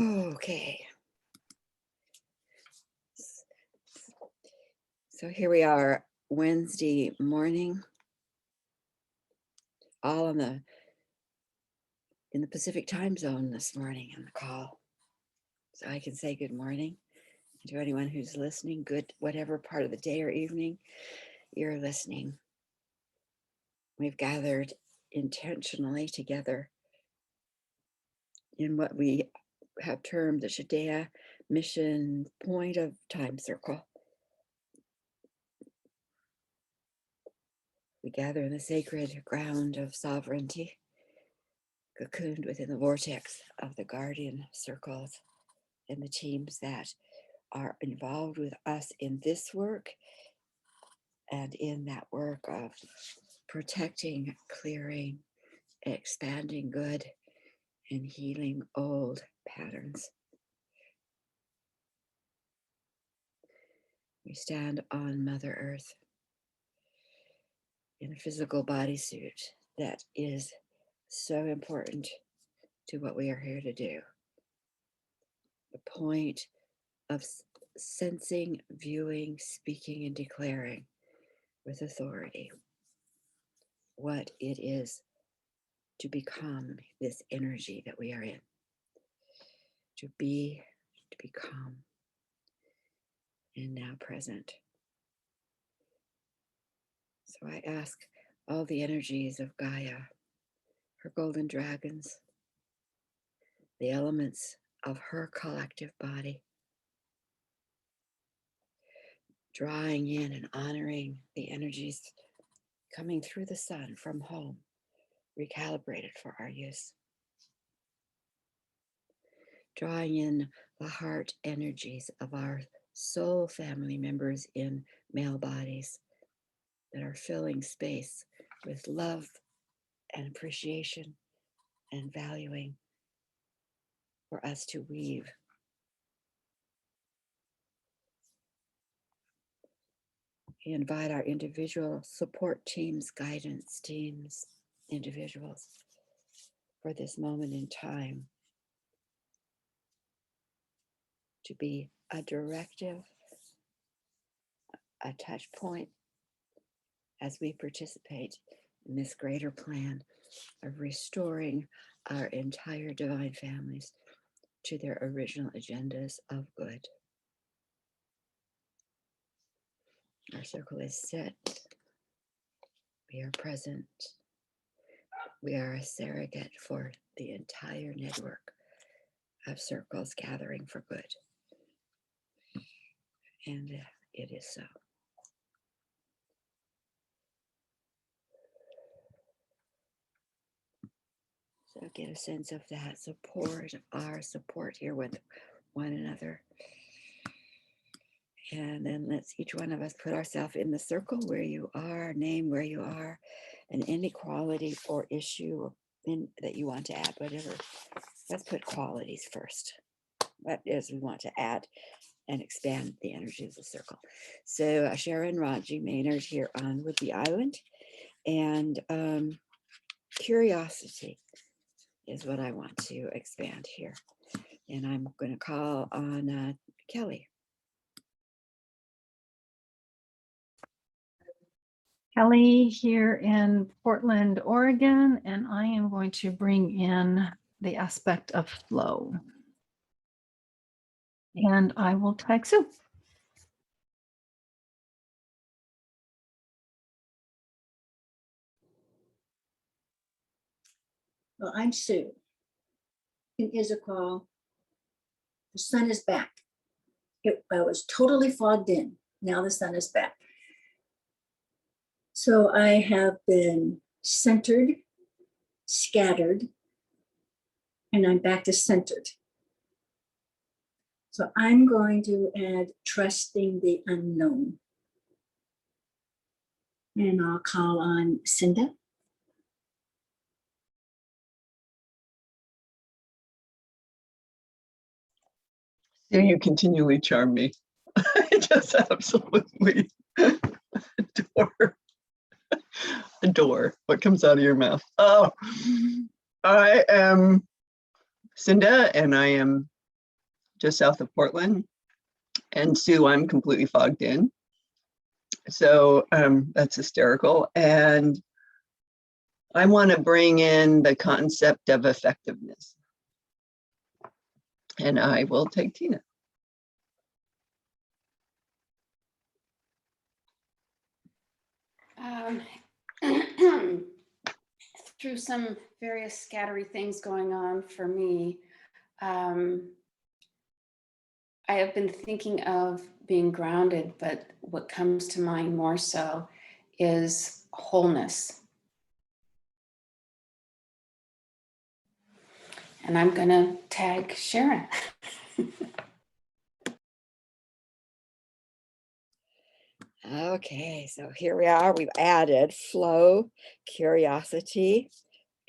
Okay. So here we are, Wednesday morning, all in the Pacific time zone this morning on the call. So I can say good morning to anyone who's listening, good, whatever part of the day or evening you're listening. We've gathered intentionally together in what we have termed the Shiddea Mission point of time circle. We gather in the sacred ground of sovereignty, cocooned within the vortex of the guardian circles and the teams that are involved with us in this work and in that work of protecting, clearing, expanding good, and healing old patterns. We stand on Mother Earth in a physical bodysuit that is so important to what we are here to do. The point of sensing, viewing, speaking, and declaring with authority what it is to become this energy that we are in. To be, to become, and now present. So I ask all the energies of Gaia, her golden dragons, the elements of her collective body, drawing in and honoring the energies coming through the sun from home, recalibrated for our use. Drawing in the heart energies of our soul family members in male bodies that are filling space with love and appreciation and valuing for us to weave. We invite our individual support teams, guidance teams, individuals for this moment in time to be a directive, a touch point as we participate in this greater plan of restoring our entire divine families to their original agendas of good. Our circle is set. We are present. We are a surrogate for the entire network of circles gathering for good. And it is so. So get a sense of that support, our support here with one another. And then let's each one of us put ourselves in the circle where you are, name where you are, and any quality or issue that you want to add, whatever. Let's put qualities first. What is we want to add and expand the energy of the circle. So Sharon Raji Maynard here on Whidbey Island, and curiosity is what I want to expand here. And I'm going to call on Kelly. Kelly here in Portland, Oregon, and I am going to bring in the aspect of flow. And I will tag Sue. Well, I'm Sue in Issaquah. The sun is back. I was totally fogged in. Now the sun is back. So I have been centered, scattered, and I'm back to centered. So I'm going to add trusting the unknown. And I'll call on Cinda. You continually charm me. I just absolutely adore what comes out of your mouth. Oh, I am Cinda, and I am just south of Portland. And Sue, I'm completely fogged in. So that's hysterical. And I want to bring in the concept of effectiveness. And I will take Tina. Through some various scattery things going on for me, I have been thinking of being grounded, but what comes to mind more so is wholeness. And I'm gonna tag Sharon. Okay, so here we are. We've added flow, curiosity,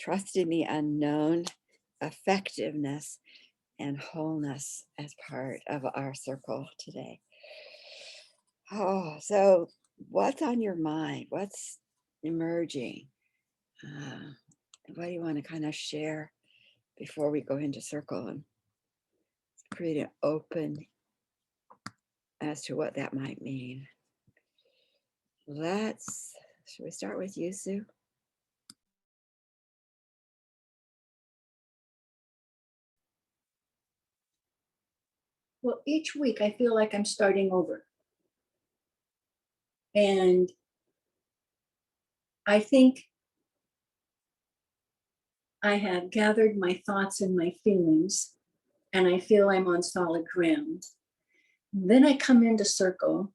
trust in the unknown, effectiveness, and wholeness as part of our circle today. Oh, so what's on your mind? What's emerging? What do you want to kind of share before we go into circle and create an open as to what that might mean? Should we start with you, Sue? Well, each week I feel like I'm starting over. And I think I have gathered my thoughts and my feelings, and I feel I'm on solid ground. Then I come into circle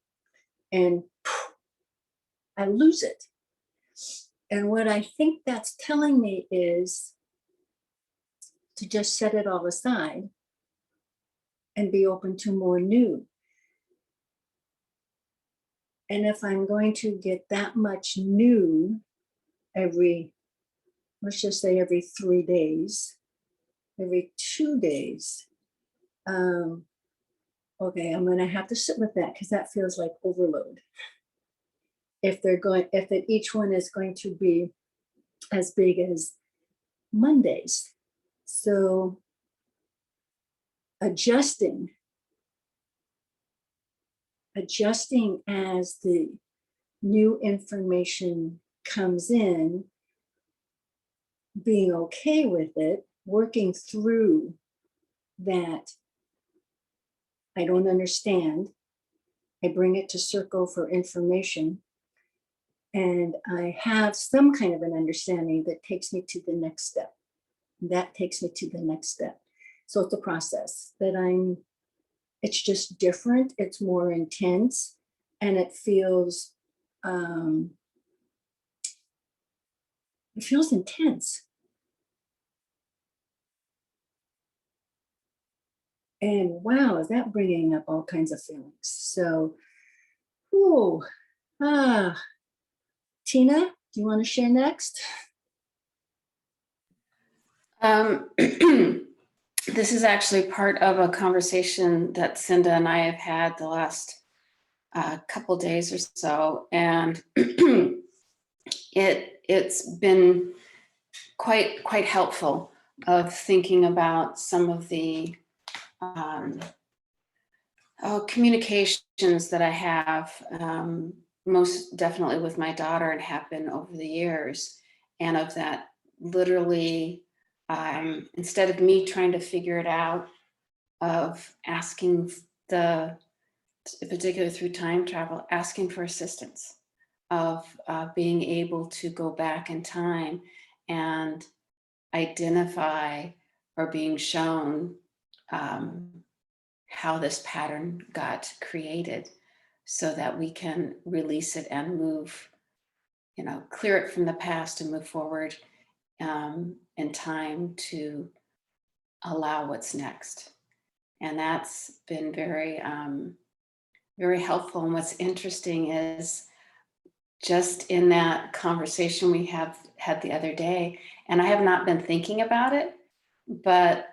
and I lose it. And what I think that's telling me is to just set it all aside and be open to more new. And if I'm going to get that much new let's just say every 3 days, every 2 days, okay, I'm going to have to sit with that because that feels like overload. If each one is going to be as big as Mondays. So adjusting as the new information comes in, being okay with it, working through that I don't understand. I bring it to circle for information, and I have some kind of an understanding that takes me to the next step. That takes me to the next step. So it's a process that it's just different. It's more intense, and it feels intense. And wow, is that bringing up all kinds of feelings? So, Tina, do you want to share next? This is actually part of a conversation that Cinda and I have had the last couple days or so, and it's been quite helpful of thinking about some of the communications that I have, most definitely with my daughter, and have been over the years, and of that literally, instead of me trying to figure it out, of asking particularly through time travel, asking for assistance, of being able to go back in time and identify or being shown how this pattern got created so that we can release it and move, clear it from the past and move forward in time to allow what's next. And that's been very, very helpful. And what's interesting is just in that conversation we have had the other day, and I have not been thinking about it, but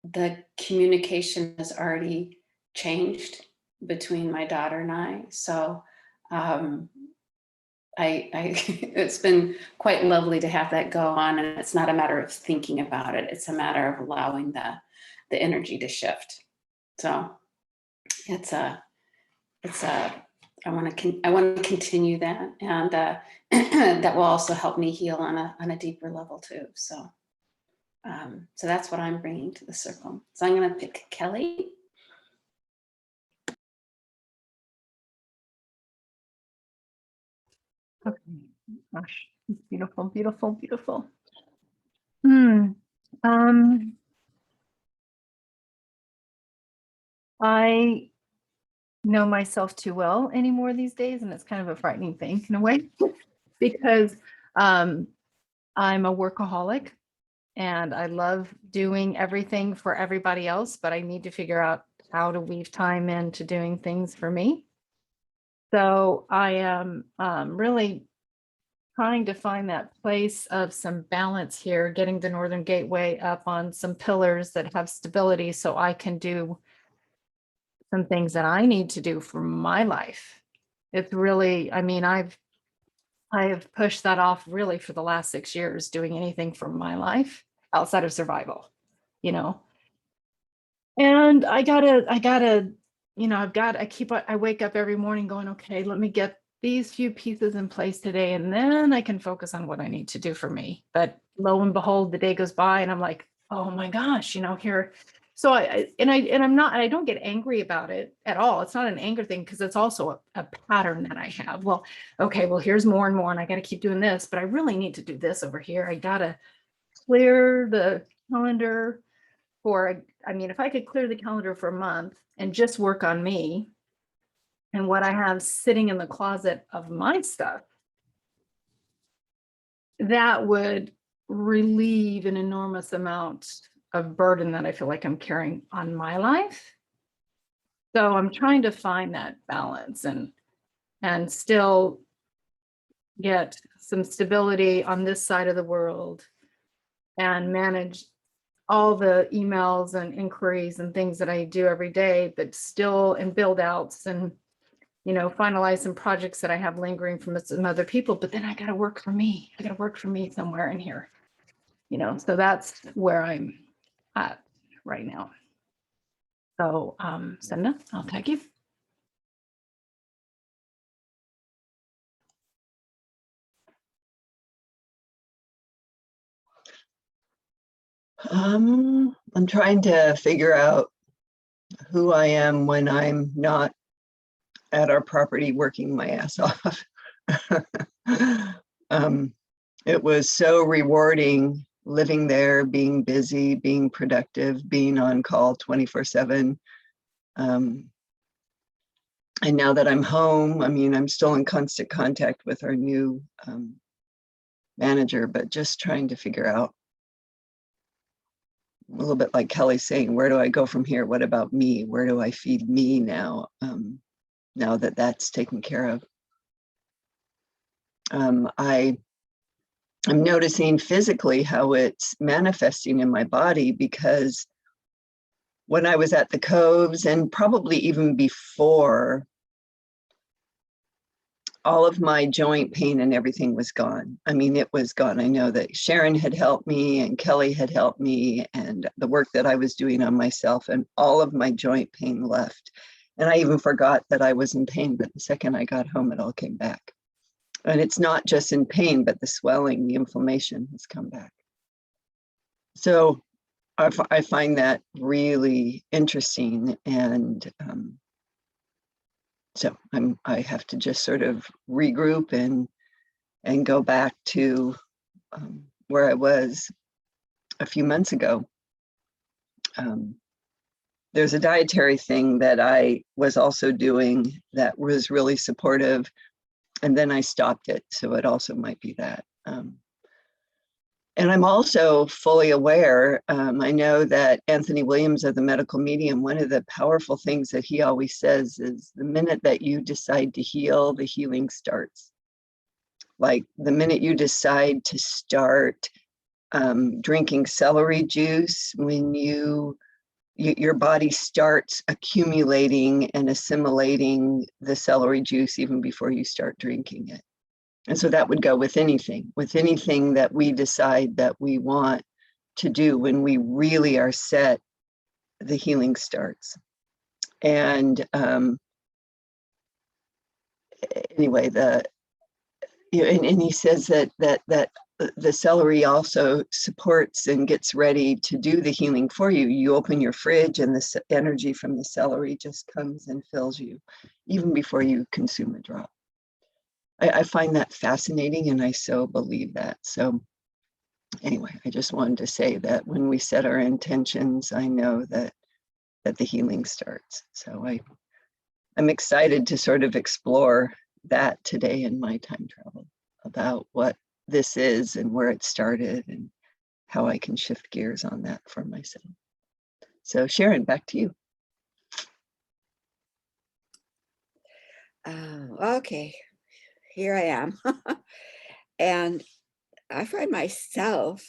the communication has already changed between my daughter and I. So it's been quite lovely to have that go on. And it's not a matter of thinking about it. It's a matter of allowing the energy to shift. So I want to continue that, and that will also help me heal on a deeper level too. So that's what I'm bringing to the circle. So I'm going to pick Kelly. Okay. Gosh, beautiful, beautiful, beautiful. Hmm. I know myself too well anymore these days, and it's kind of a frightening thing in a way, because I'm a workaholic and I love doing everything for everybody else, but I need to figure out how to weave time into doing things for me. So I am really trying to find that place of some balance here, getting the Northern Gateway up on some pillars that have stability so I can do some things that I need to do for my life. It's really, I mean, I have pushed that off really for the last 6 years, doing anything for my life outside of survival, you know. And I gotta, I wake up every morning going, okay, let me get these few pieces in place today, and then I can focus on what I need to do for me. But lo and behold, the day goes by and I'm like, oh my gosh, here. So I don't get angry about it at all. It's not an anger thing, because it's also a pattern that I have. Well, okay, well, here's more and more, and I got to keep doing this, but I really need to do this over here. I got to clear the calendar if I could clear the calendar for a month and just work on me and what I have sitting in the closet of my stuff, that would relieve an enormous amount of burden that I feel like I'm carrying on my life. So I'm trying to find that balance and still get some stability on this side of the world and manage all the emails and inquiries and things that I do every day, but still and build outs and, finalize some projects that I have lingering from some other people. But then I got to work for me. I got to work for me somewhere in here, so that's where I'm at right now. So, Senda, I'll tag you. I'm trying to figure out who I am when I'm not at our property working my ass off. It was so rewarding living there, being busy, being productive, being on call 24/7. And now that I'm home, I'm still in constant contact with our new manager, but just trying to figure out, a little bit like Kelly's saying, where do I go from here? What about me? Where do I feed me now? Now that that's taken care of. I'm noticing physically how it's manifesting in my body, because when I was at the Coves, and probably even before, all of my joint pain and everything was gone. It was gone. I know that Sharon had helped me and Kelly had helped me, and the work that I was doing on myself, and all of my joint pain left. And I even forgot that I was in pain, but the second I got home, it all came back. And it's not just in pain, but the swelling, the inflammation has come back. So I find that really interesting. And so I have to just sort of regroup and go back to where I was a few months ago. There's a dietary thing that I was also doing that was really supportive, and then I stopped it. So it also might be that. And I'm also fully aware, I know that Anthony Williams of the Medical Medium, one of the powerful things that he always says is, the minute that you decide to heal, the healing starts. Like the minute you decide to start drinking celery juice, when your body starts accumulating and assimilating the celery juice even before you start drinking it. And so that would go with anything that we decide that we want to do. When we really are set, the healing starts. And anyway, and he says that the celery also supports and gets ready to do the healing for you. You open your fridge and the energy from the celery just comes and fills you even before you consume a drop. I find that fascinating, and I so believe that. So anyway, I just wanted to say that when we set our intentions, I know that the healing starts. So I'm excited to sort of explore that today in my time travel, about what this is and where it started and how I can shift gears on that for myself. So Sharon, back to you. Okay, here I am. And I find myself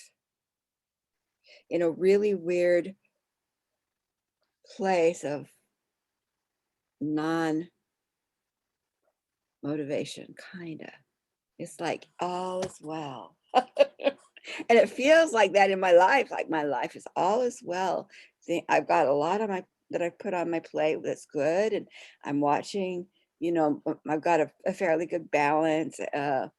in a really weird place of non-motivation, kind of. It's like all is well. And it feels like that in my life, like my life is all is well. I've got a lot of that I've put on my plate that's good, and I'm watching, I've got a fairly good balance. I'm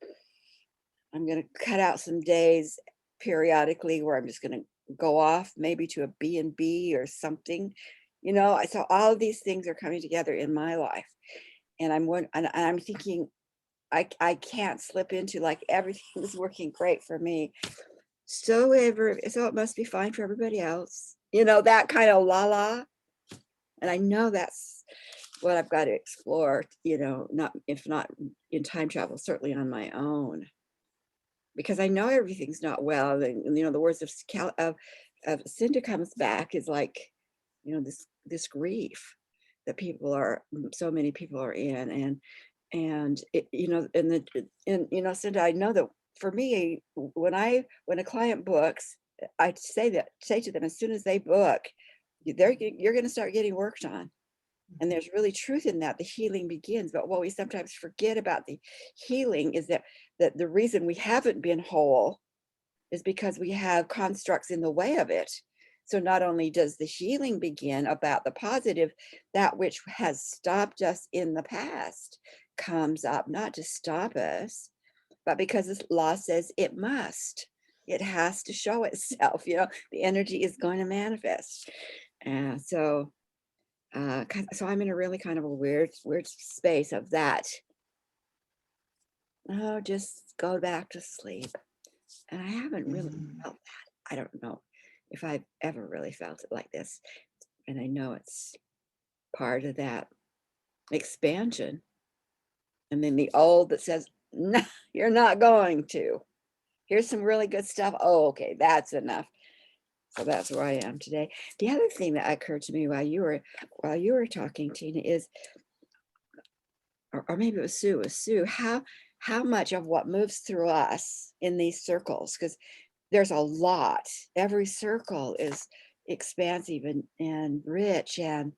going to cut out some days periodically where I'm just going to go off maybe to a B&B or something, so all of these things are coming together in my life. And I'm thinking, I can't slip into like everything is working great for me. So it must be fine for everybody else. That kind of la. And I know that's what I've got to explore, if not in time travel, certainly on my own. Because I know everything's not well. And the words of Cinda comes back is like, this grief that so many people are in. And it, Cinda, I know that for me, when a client books, I say to them, as soon as they book, you're going to start getting worked on. And there's really truth in that. The healing begins. But what we sometimes forget about the healing is that the reason we haven't been whole is because we have constructs in the way of it. So not only does the healing begin about the positive, that which has stopped us in the past comes up, not to stop us, but because this law says it must. It has to show itself, the energy is going to manifest. And so I'm in a really kind of a weird space of that. Oh, just go back to sleep. And I haven't really felt that. I don't know if I've ever really felt it like this. And I know it's part of that expansion. And then the old that says, no, you're not going to. Here's some really good stuff. Oh, okay, that's enough. So that's where I am today. The other thing that occurred to me while you were talking, Tina, is, or maybe it was Sue, how much of what moves through us in these circles, because there's a lot. Every circle is expansive and rich, and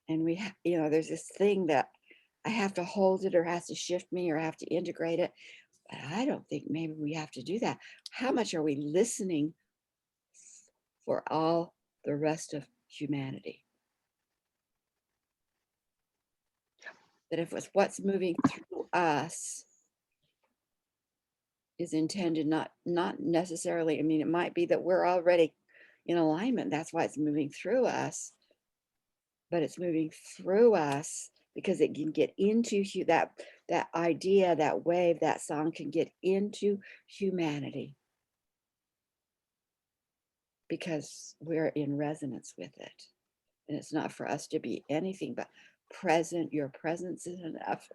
we there's this thing that I have to hold it, or has to shift me, or have to integrate it. But I don't think maybe we have to do that. How much are we listening for all the rest of humanity? That if it's what's moving through us is intended, not necessarily, I mean, it might be that we're already in alignment, that's why it's moving through us, but it's moving through us because it can get into that idea, that wave, that song can get into humanity because we're in resonance with it. And it's not for us to be anything but present. Your presence is enough.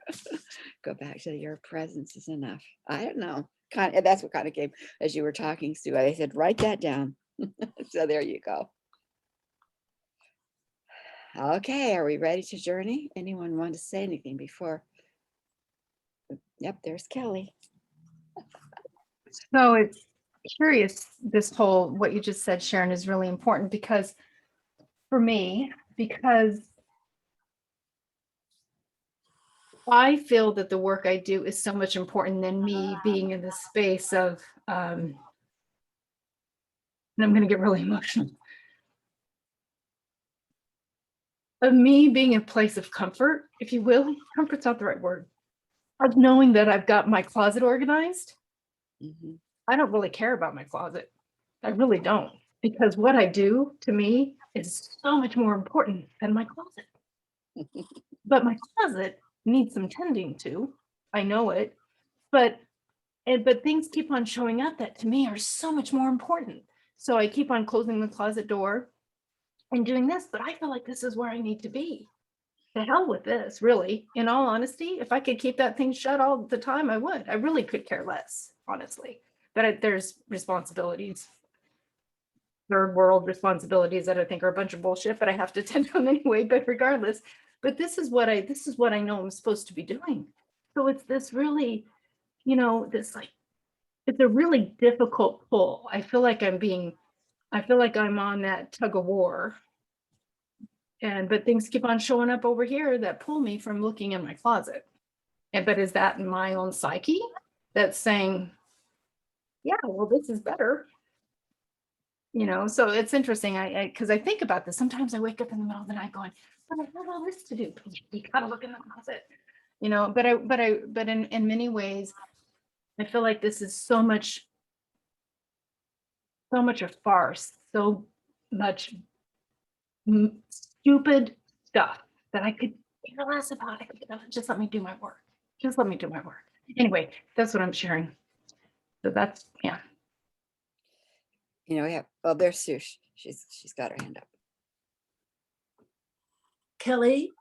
Go back to your presence is enough. I don't know. That's what kind of came as you were talking, Sue. I said, write that down. So there you go. Okay, are we ready to journey? Anyone want to say anything before? Yep, there's Kelly. So it's curious, this whole, what you just said, Sharon, is really important because for me, because I feel that the work I do is so much important than me being in the space of, and I'm going to get really emotional. of me being in a place of comfort, if you will. Comfort's not the right word. Of knowing that I've got my closet organized. Mhm. I don't really care about my closet. I really don't. Because what I do to me is so much more important than my closet. But my closet needs some tending to. I know it. But but things keep on showing up that to me are so much more important. So I keep on closing the closet door and doing this, but I feel like this is where I need to be. To hell with this, really. In all honesty, if I could keep that thing shut all the time, I would. I really could care less, honestly. But there's responsibilities, third world responsibilities that I think are a bunch of bullshit, but I have to tend to them anyway. But regardless, but this is what I know I'm supposed to be doing. So it's this really, this like, it's a really difficult pull. I feel like I'm on that tug of war. But things keep on showing up over here that pull me from looking in my closet. But is that in my own psyche that's saying, yeah, well, this is better? So it's interesting. Because I think about this. Sometimes I wake up in the middle of the night going, but I have all this to do. You gotta look in the closet, but in many ways, I feel like this is so much a farce, so much stupid stuff that I could care less about. I could just let me do my work. Just let me do my work. Anyway, that's what I'm sharing. So that's, yeah. Yeah. Oh, there's Sue. She's got her hand up. Kelly,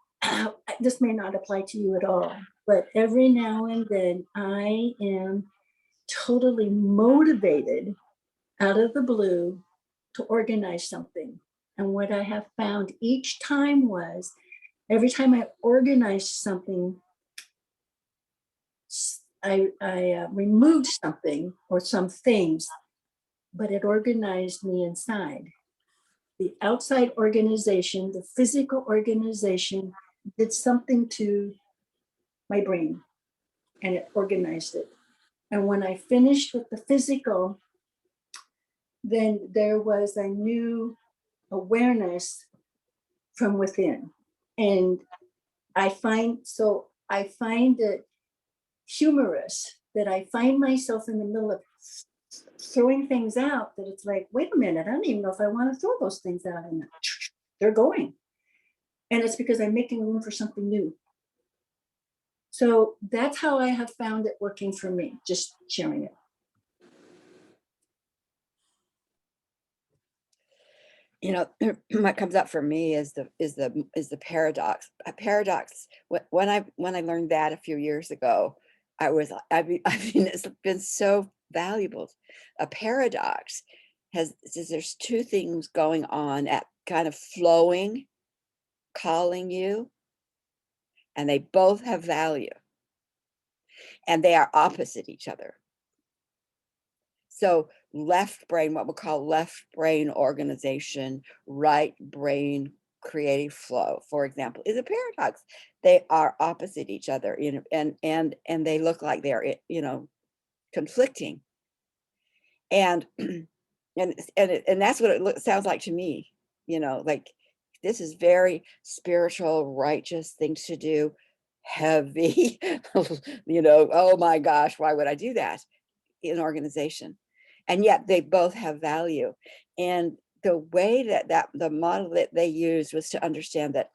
this may not apply to you at all, but every now and then I am totally motivated out of the blue to organize something. And what I have found each time was every time I organized something, I removed something or some things, but it organized me inside. The outside organization, the physical organization did something to my brain and it organized it. And when I finished with the physical, then there was a new awareness from within. And I find it humorous that I find myself in the middle of throwing things out that it's like, wait a minute, I don't even know if I want to throw those things out, and they're going. And it's because I'm making room for something new. So that's how I have found it working for me, just sharing it. What comes up for me is the paradox. A paradox. When I learned that a few years ago, I mean, it's been so valuable. A paradox says there's two things going on at kind of flowing, calling you, and they both have value, and they are opposite each other. So left brain, what we'll call left brain organization, right brain creative flow, for example, is a paradox. They are opposite each other, and they look like they're, conflicting. And and that's what it sounds like to me, like this is very spiritual, righteous things to do, heavy, oh my gosh, why would I do that in organization? And yet they both have value. And the way that the model that they used was to understand that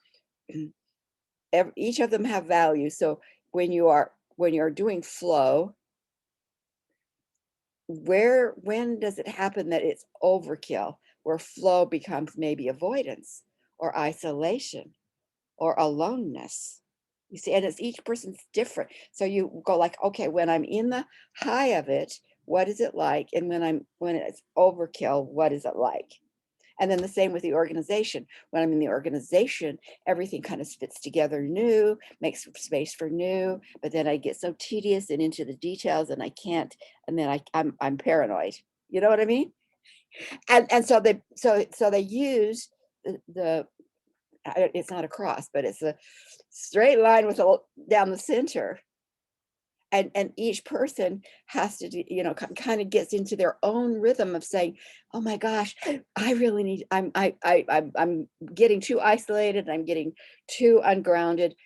each of them have value. So when you're doing flow, when does it happen that it's overkill, where flow becomes maybe avoidance or isolation or aloneness? You see, and it's each person's different. So you go like, okay, when I'm in the high of it, what is it like? And when it's overkill, what is it like? And then the same with the organization. When I'm in the organization, everything kind of fits together new, makes space for new, but then I get so tedious and into the details and I can't, and then I'm paranoid. You know what I mean? And so they use it's not a cross, but it's a straight line with down the center. and each person has to do, kind of gets into their own rhythm of saying, oh my gosh, I really need, I'm getting too isolated, I'm getting too ungrounded.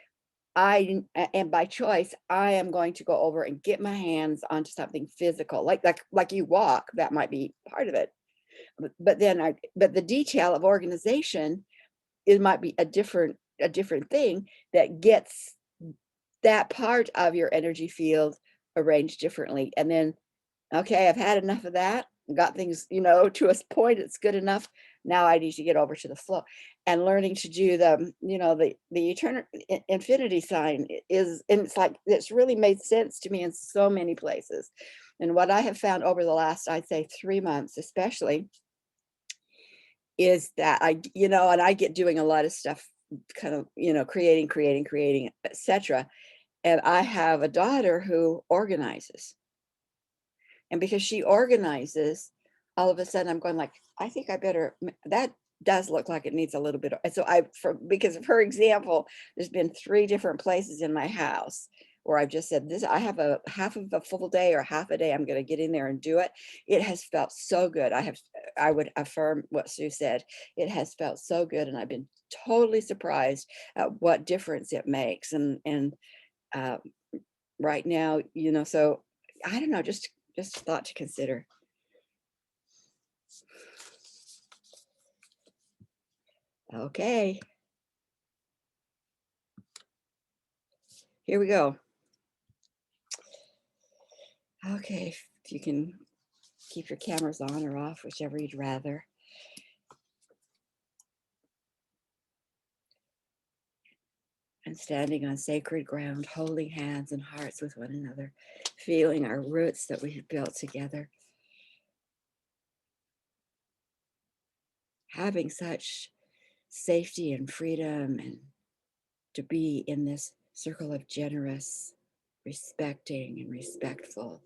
And by choice, I am going to go over and get my hands onto something physical, like you walk. That might be part of it, but the detail of organization, it might be a different thing that gets that part of your energy field arranged differently. And then, okay, I've had enough of that, got things, to a point, it's good enough. Now I need to get over to the flow, and learning to do the eternal infinity sign is, and it's like, it's really made sense to me in so many places. And what I have found over the last, I'd say 3 months, especially, is that and I get doing a lot of stuff, kind of, creating, etc. And I have a daughter who organizes. And because she organizes, all of a sudden I'm going like, I think I better, that does look like it needs a little bit of, and so because of her example, there's been 3 different places in my house where I've just said, this, I have a half of a full day or half a day, I'm going to get in there and do it. It has felt so good. I would affirm what Sue said. It has felt so good. And I've been totally surprised at what difference it makes. And uh, right now, so I don't know, just a thought to consider. Okay, here we go. Okay, if you can keep your cameras on or off, whichever you'd rather. And standing on sacred ground, holding hands and hearts with one another, feeling our roots that we have built together. Having such safety and freedom, and to be in this circle of generous, respecting and respectful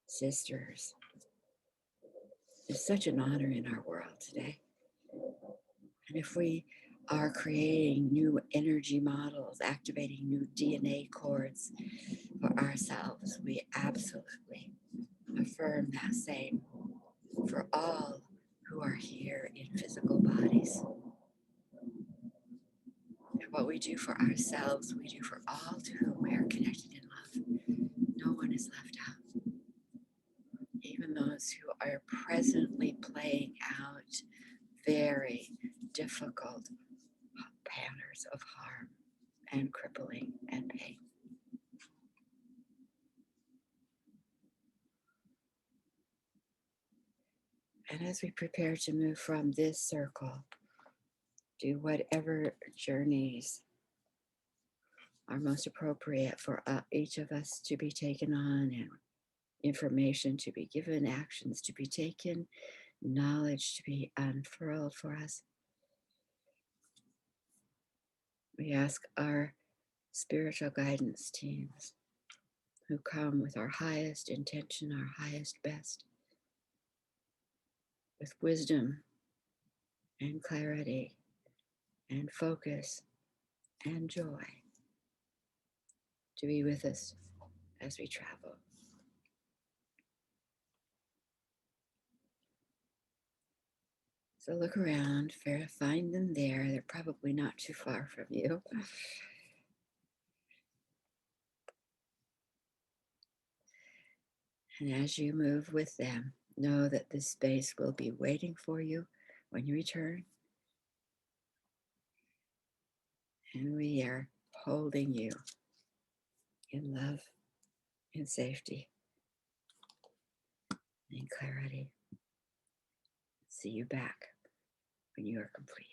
sisters is such an honor in our world today. And if we are creating new energy models, activating new DNA codes for ourselves, we absolutely affirm that same for all who are here in physical bodies. And what we do for ourselves, we do for all to whom we are connected in love. No one is left out. Even those who are presently playing out very difficult patterns of harm and crippling and pain. And as we prepare to move from this circle, do whatever journeys are most appropriate for each of us to be taken on, and information to be given, actions to be taken, knowledge to be unfurled for us. We ask our spiritual guidance teams, who come with our highest intention, our highest best, with wisdom and clarity and focus and joy, to be with us as we travel. So look around, find them there. They're probably not too far from you. And as you move with them, know that this space will be waiting for you when you return. And we are holding you in love, in safety, in clarity. See you back when you are complete.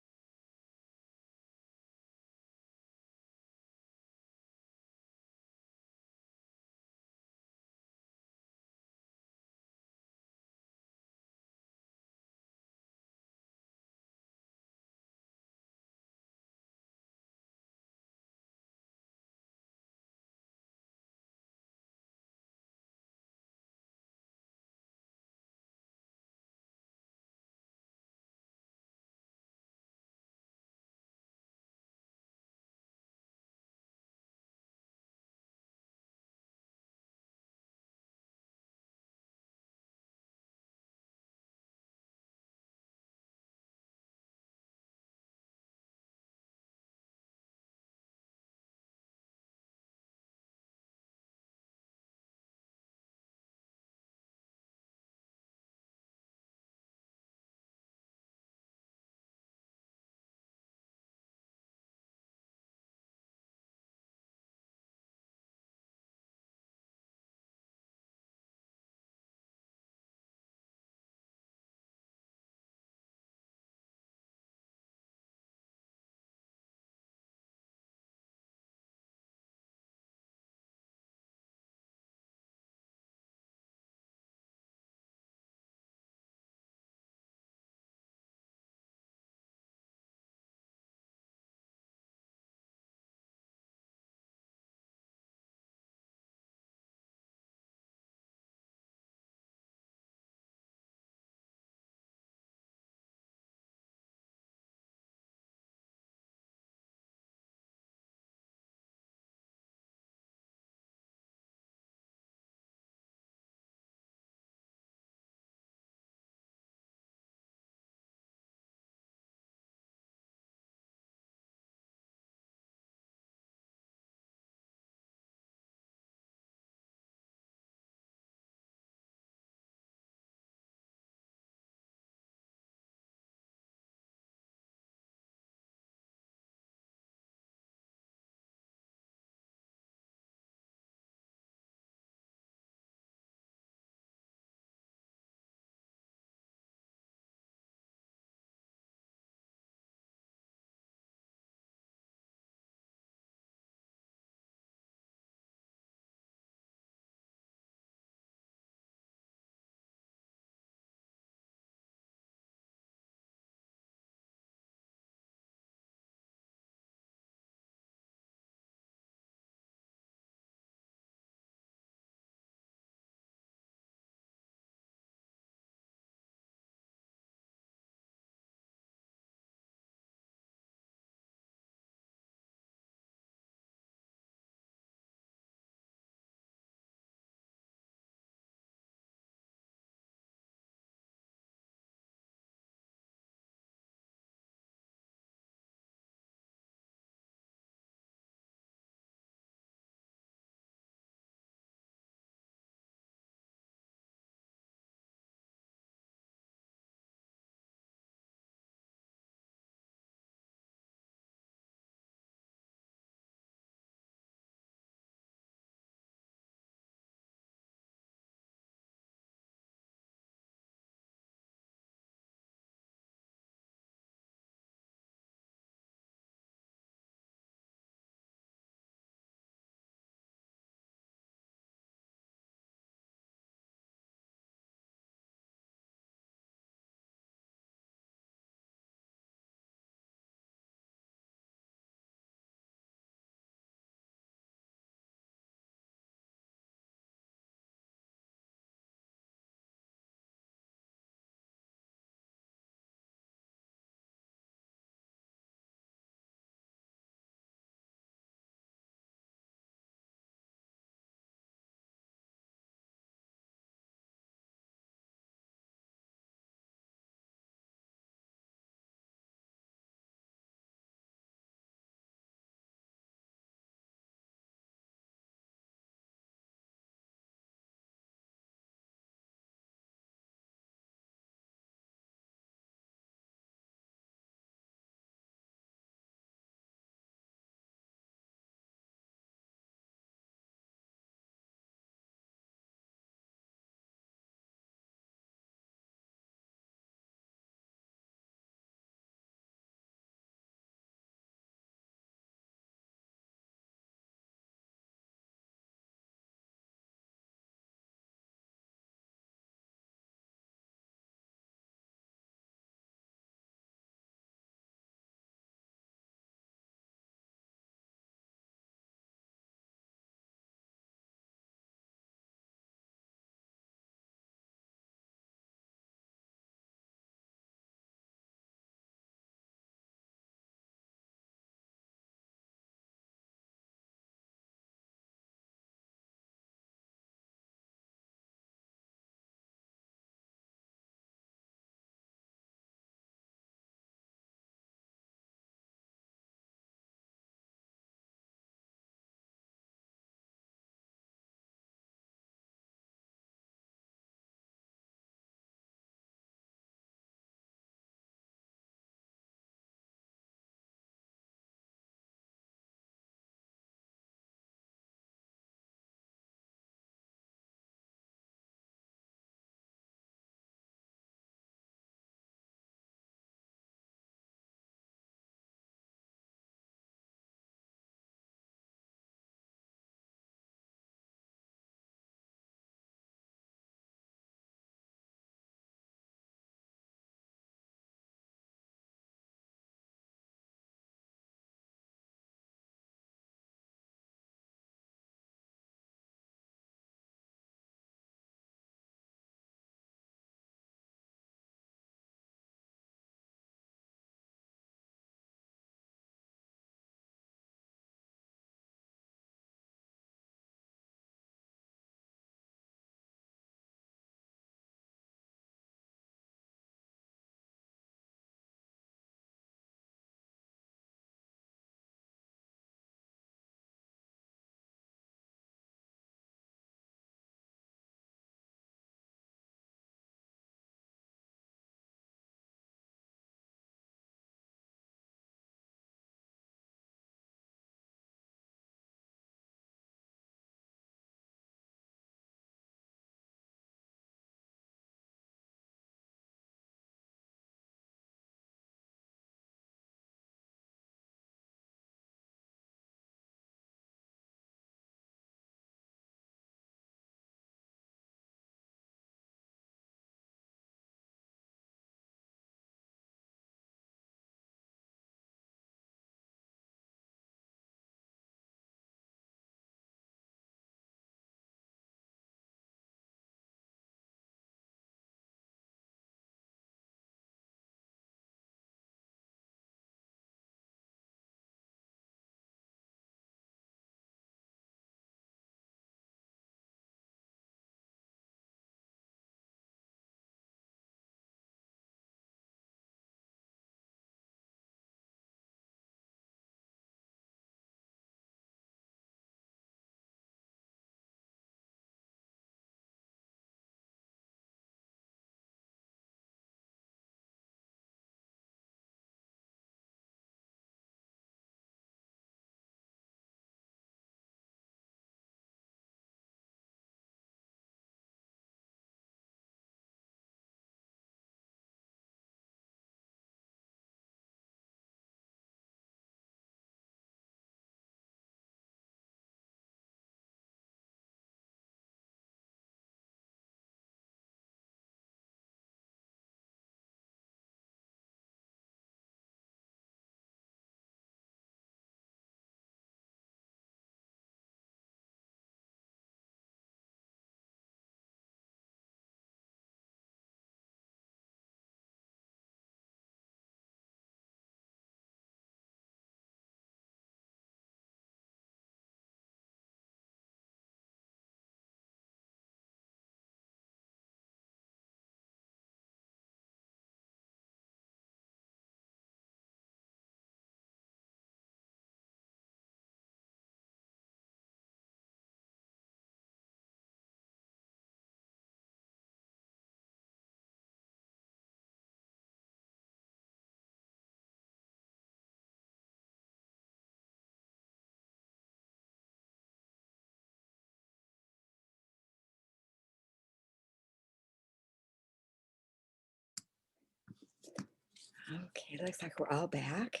Okay, looks like we're all back.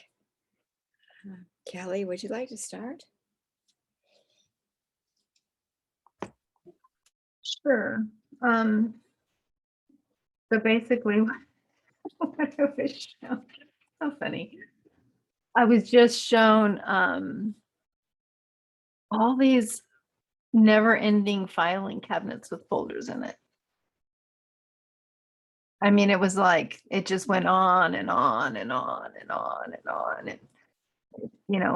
Kelly, would you like to start? Sure. So basically, what I was shown, so funny. I was just shown all these never-ending filing cabinets with folders in it. I mean, it was like it just went on and on and on and on and on. And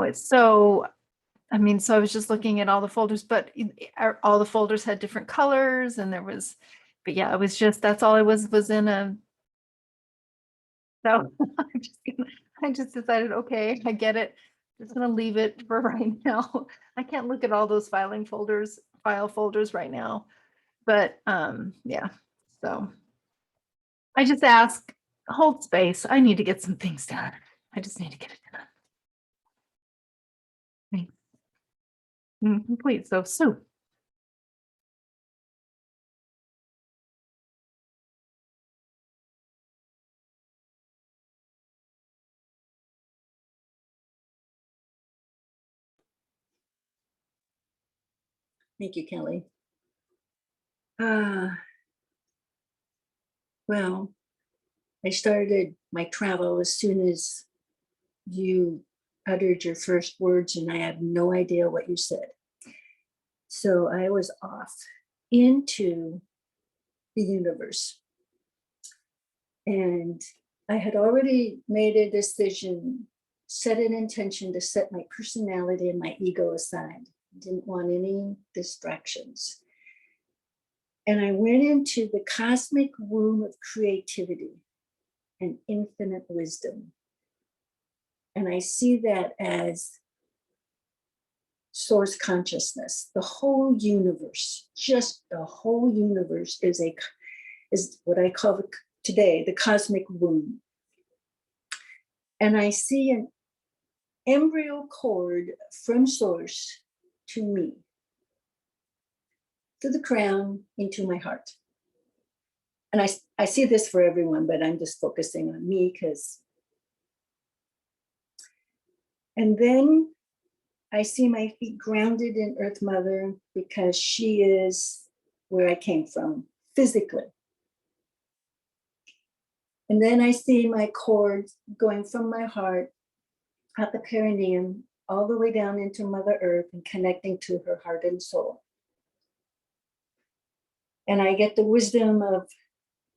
it's so. I mean, so I was just looking at all the folders, but all the folders had different colors, and there was. But yeah, it was just that's all it was in a. So I just decided, okay, I get it. Just gonna leave it for right now. I can't look at all those file folders right now. But yeah, so I just ask, hold space. I need to get some things done. I just need to get it done. Thanks. Complete. So Sue. Thank you, Kelly. Well, I started my travel as soon as you uttered your first words, and I have no idea what you said. So I was off into the universe. And I had already made a decision, set an intention to set my personality and my ego aside. Didn't want any distractions. And I went into the cosmic womb of creativity and infinite wisdom. And I see that as source consciousness. The whole universe, just the whole universe is what I call today the cosmic womb. And I see an embryo cord from source to me, to the crown, into my heart. And I see this for everyone, but I'm just focusing on me and then I see my feet grounded in Earth Mother because she is where I came from physically. And then I see my cord going from my heart at the perineum all the way down into Mother Earth and connecting to her heart and soul. And I get the wisdom of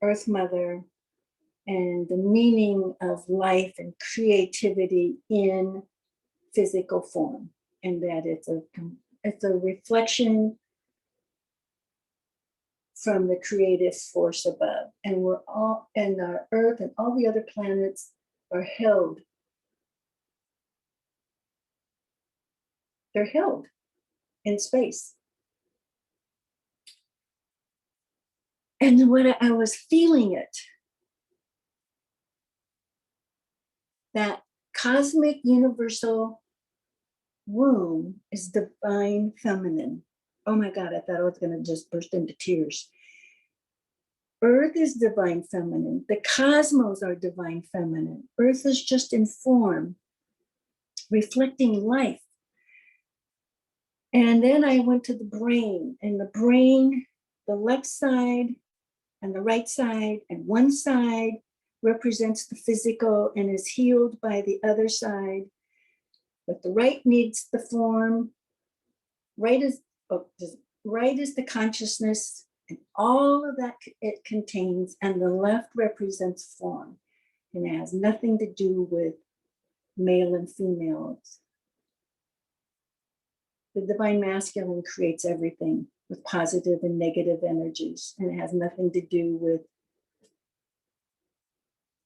Earth Mother and the meaning of life and creativity in physical form, and that it's a reflection from the creative force above. And we're all, and our Earth and all the other planets are held. They're held in space. And when I was feeling it, that cosmic universal womb is divine feminine. Oh my God, I thought I was going to just burst into tears. Earth is divine feminine. The cosmos are divine feminine. Earth is just in form, reflecting life. And then I went to the brain, and the brain, the left side and the right side, and one side represents the physical and is healed by the other side. But the right needs the form. Right is the consciousness and all of that it contains, and the left represents form. And it has nothing to do with male and females. The divine masculine creates everything with positive and negative energies, and it has nothing to do with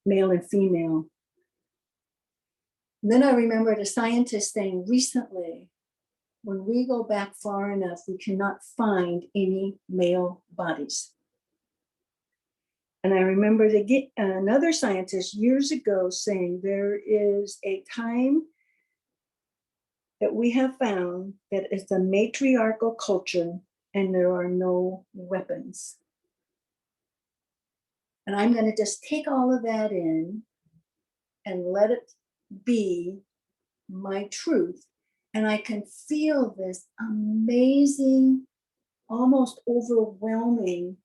male and female. And then I remembered a scientist saying recently, when we go back far enough, we cannot find any male bodies. And I remember another scientist years ago saying there is a time that we have found that it's a matriarchal culture and there are no weapons. And I'm going to just take all of that in and let it be my truth. And I can feel this amazing, almost overwhelming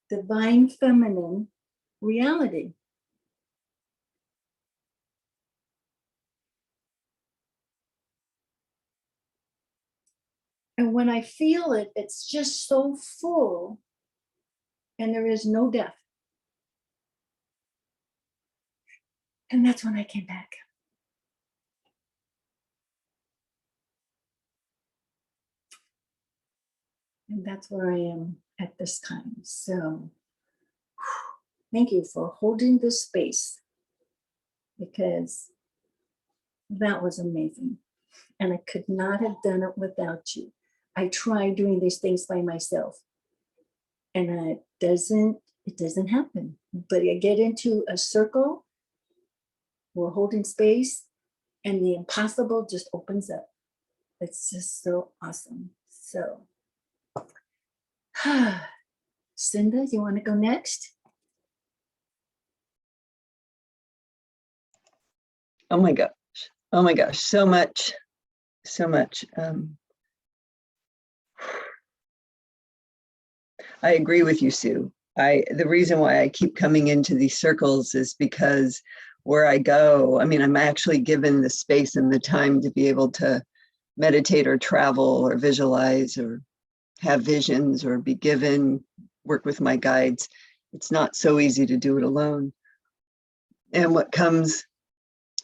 divine feminine reality. And when I feel it, it's just so full and there is no death. And that's when I came back. And that's where I am at this time. So thank you for holding this space, because that was amazing. And I could not have done it without you. I tried doing these things by myself, and it doesn't happen. But I get into a circle, we're holding space, and the impossible just opens up. It's just so awesome. So, Cinda, you want to go next? Oh my gosh. Oh my gosh. So much. So much. I agree with you, Sue. The reason why I keep coming into these circles is because where I go, I mean, I'm actually given the space and the time to be able to meditate or travel or visualize or have visions or be given, work with my guides. It's not so easy to do it alone. And what comes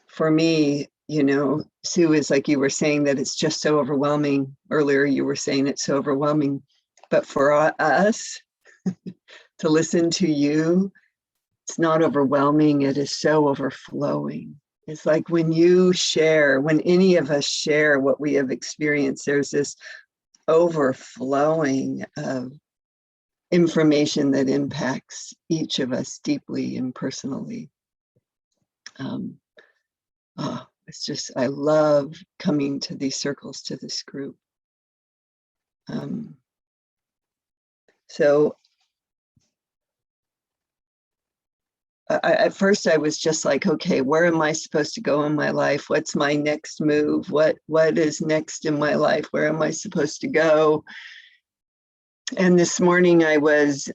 for me, you know, Sue, is like you were saying that it's just so overwhelming. Earlier, you were saying it's so overwhelming. But for us to listen to you, it's not overwhelming. It is so overflowing. It's like when you share, when any of us share what we have experienced, there's this overflowing of information that impacts each of us deeply and personally. It's just, I love coming to these circles, to this group. So at first I was just like, okay, where am I supposed to go in my life? What's my next move? What is next in my life? Where am I supposed to go? And this morning I was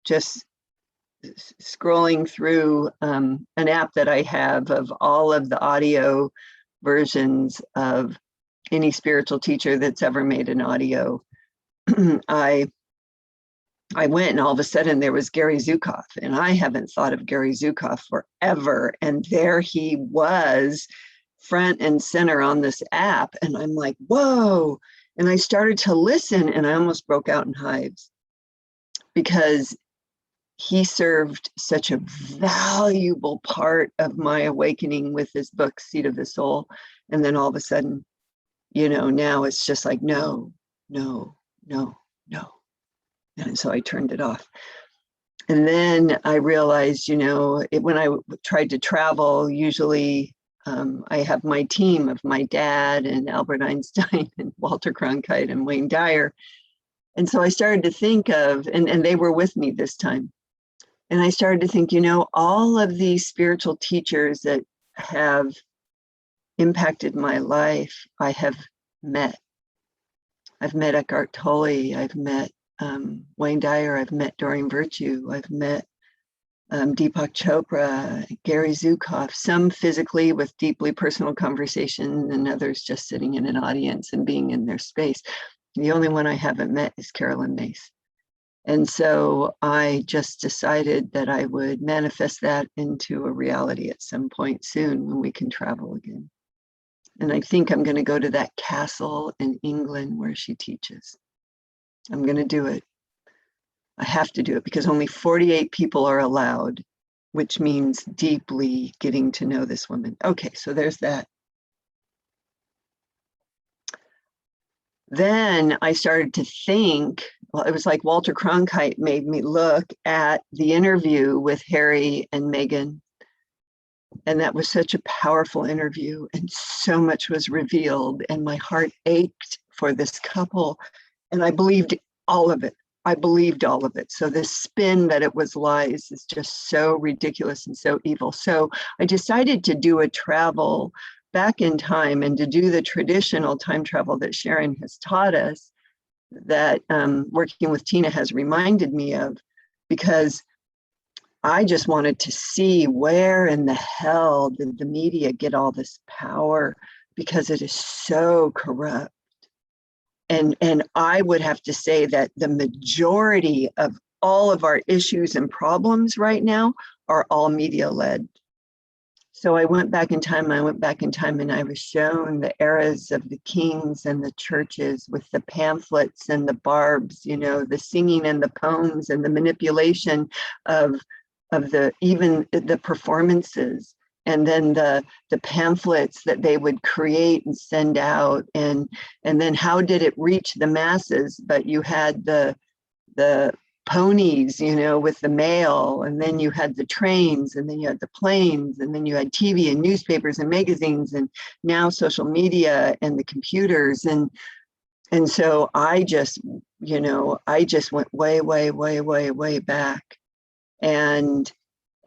just scrolling through an app that I have of all of the audio versions of any spiritual teacher that's ever made an audio. I went and all of a sudden there was Gary Zukav, and I haven't thought of Gary Zukav forever. And there he was front and center on this app. And I'm like, whoa. And I started to listen and I almost broke out in hives because he served such a valuable part of my awakening with his book, Seed of the Soul. And then all of a sudden, you know, now it's just like, no, no, no, no. And so I turned it off. And then I realized, you know, when I tried to travel, usually I have my team of my dad and Albert Einstein and Walter Cronkite and Wayne Dyer. And so I started to think of, and they were with me this time. And I started to think, you know, all of these spiritual teachers that have impacted my life, I have met. I've met Eckhart Tolle, I've met Wayne Dyer, I've met Doreen Virtue, I've met Deepak Chopra, Gary Zukav, some physically with deeply personal conversation and others just sitting in an audience and being in their space. The only one I haven't met is Carolyn Mace. And so I just decided that I would manifest that into a reality at some point soon when we can travel again. And I think I'm going to go to that castle in England where she teaches. I'm going to do it. I have to do it because only 48 people are allowed, which means deeply getting to know this woman. Okay, so there's that. Then I started to think, well, it was like Walter Cronkite made me look at the interview with Harry and Meghan. And that was such a powerful interview and so much was revealed and my heart ached for this couple. And I believed all of it. I believed all of it. So the spin that it was lies is just so ridiculous and so evil. So I decided to do a travel back in time and to do the traditional time travel that Sharon has taught us, that working with Tina has reminded me of, because I just wanted to see where in the hell did the media get all this power, because it is so corrupt. And I would have to say that the majority of all of our issues and problems right now are all media led. So I went back in time, and I was shown the eras of the kings and the churches with the pamphlets and the barbs, you know, the singing and the poems and the manipulation of the, even the performances, and then the pamphlets that they would create and send out, and then how did it reach the masses? But you had the ponies, you know, with the mail, and then you had the trains, and then you had the planes, and then you had TV and newspapers and magazines, and now social media and the computers. And so I just, you know, I just went way back, and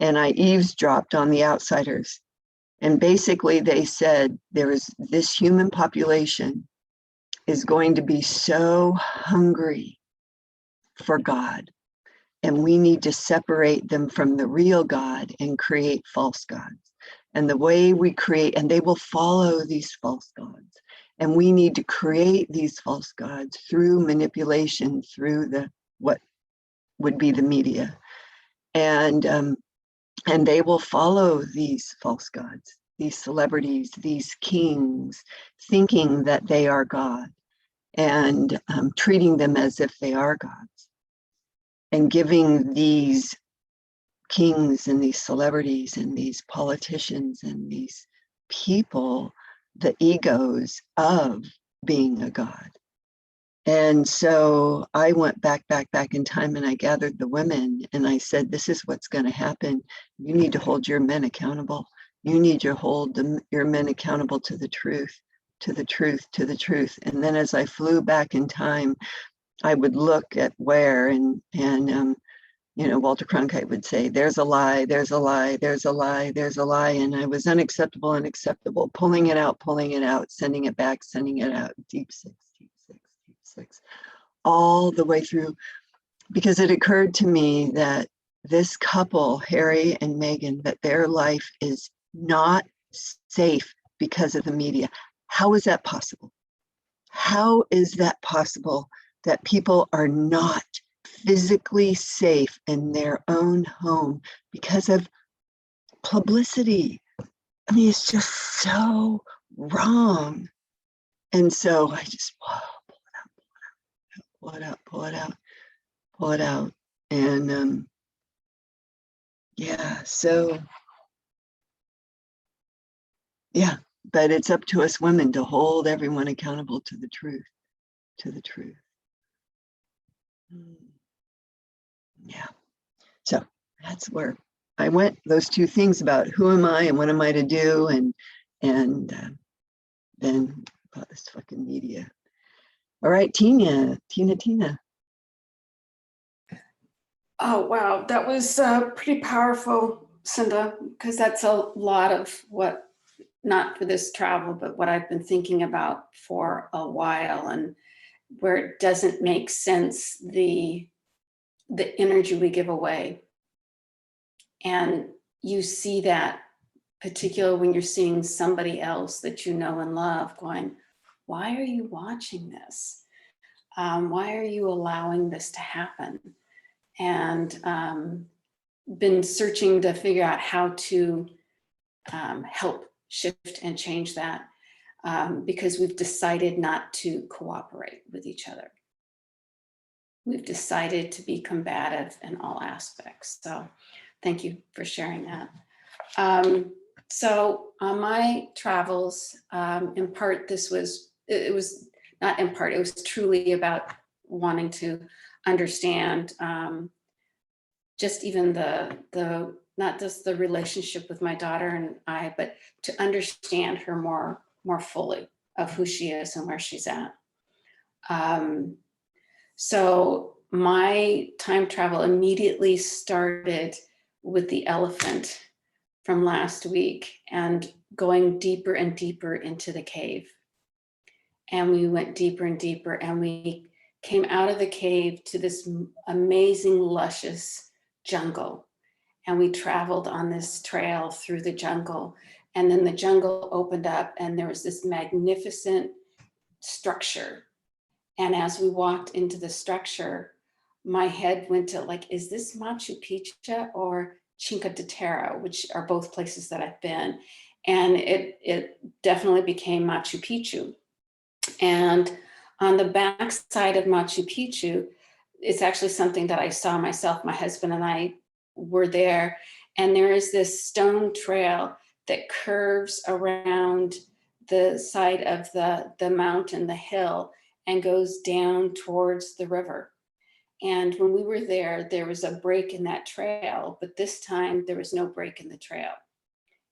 I eavesdropped on the outsiders. And basically they said there is this human population is going to be so hungry for God, and we need to separate them from the real God and create false gods. And the way we create, and they will follow these false gods. And we need to create these false gods through manipulation, through the what would be the media. And they will follow these false gods, these celebrities, these kings, thinking that they are God, and treating them as if they are gods, and giving these kings and these celebrities and these politicians and these people the egos of being a god. And so I went back in time, and I gathered the women, and I said, this is what's going to happen. You need to hold your men accountable. You need to hold your men accountable to the truth, to the truth, to the truth. And then as I flew back in time, I would look at where, and you know, Walter Cronkite would say, there's a lie, there's a lie, there's a lie, there's a lie. And I was unacceptable, pulling it out, sending it back, sending it out, deep six, all the way through, because it occurred to me that this couple, Harry and Meghan, that their life is not safe because of the media. How is that possible? How is that possible that people are not physically safe in their own home because of publicity? I mean, it's just so wrong. And so I just pull it out. And yeah, so yeah, but it's up to us women to hold everyone accountable to the truth, to the truth. Yeah, so that's where I went, those two things about who am I and what am I to do, and then about this fucking media. All right, Tina. Oh, wow. That was pretty powerful, Cinda, because that's a lot of what, not for this travel, but what I've been thinking about for a while, and where it doesn't make sense, the energy we give away. And you see that, particularly when you're seeing somebody else that you know and love going, why are you watching this? Why are you allowing this to happen? And been searching to figure out how to help shift and change that, because we've decided not to cooperate with each other. We've decided to be combative in all aspects. So thank you for sharing that. So on my travels, in part, it was not in part, it was truly about wanting to understand just even the not just the relationship with my daughter and I, but to understand her more fully, of who she is and where she's at. So my time travel immediately started with the elephant from last week and going deeper and deeper into the cave. And we went deeper and deeper, and we came out of the cave to this amazing, luscious jungle. And we traveled on this trail through the jungle. And then the jungle opened up, and there was this magnificent structure. And as we walked into the structure, my head went to like, is this Machu Picchu or Cinque de Terre, which are both places that I've been. And it definitely became Machu Picchu. And on the back side of Machu Picchu, it's actually something that I saw myself. My husband and I were there. And there is this stone trail that curves around the side of the mountain, the hill, and goes down towards the river. And when we were there, there was a break in that trail, but this time there was no break in the trail.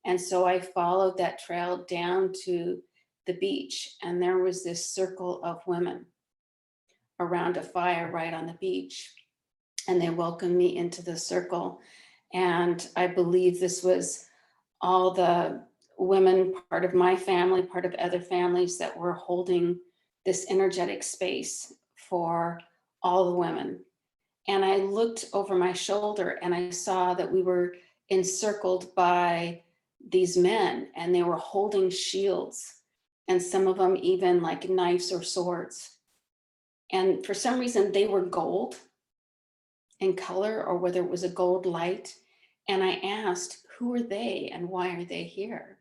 And so I followed that trail down to the beach, and there was this circle of women around a fire right on the beach. And they welcomed me into the circle. And I believe this was all the women, part of my family, part of other families that were holding this energetic space for all the women. And I looked over my shoulder and I saw that we were encircled by these men, and they were holding shields, and some of them even like knives or swords. And for some reason they were gold in color, or whether it was a gold light. And I asked, who are they and why are they here?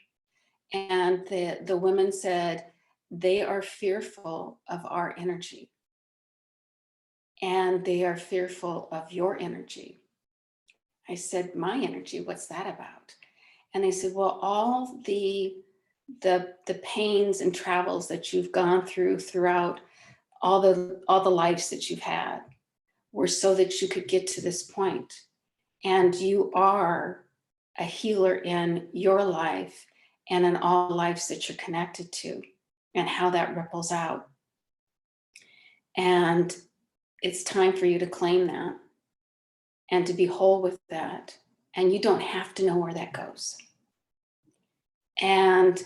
And the women said, they are fearful of our energy. And they are fearful of your energy. I said, my energy, what's that about? And they said, well, all the pains and travels that you've gone through throughout all the lives that you've had were so that you could get to this point. And you are a healer in your life and in all lives that you're connected to, and how that ripples out. And it's time for you to claim that and to be whole with that. And you don't have to know where that goes. And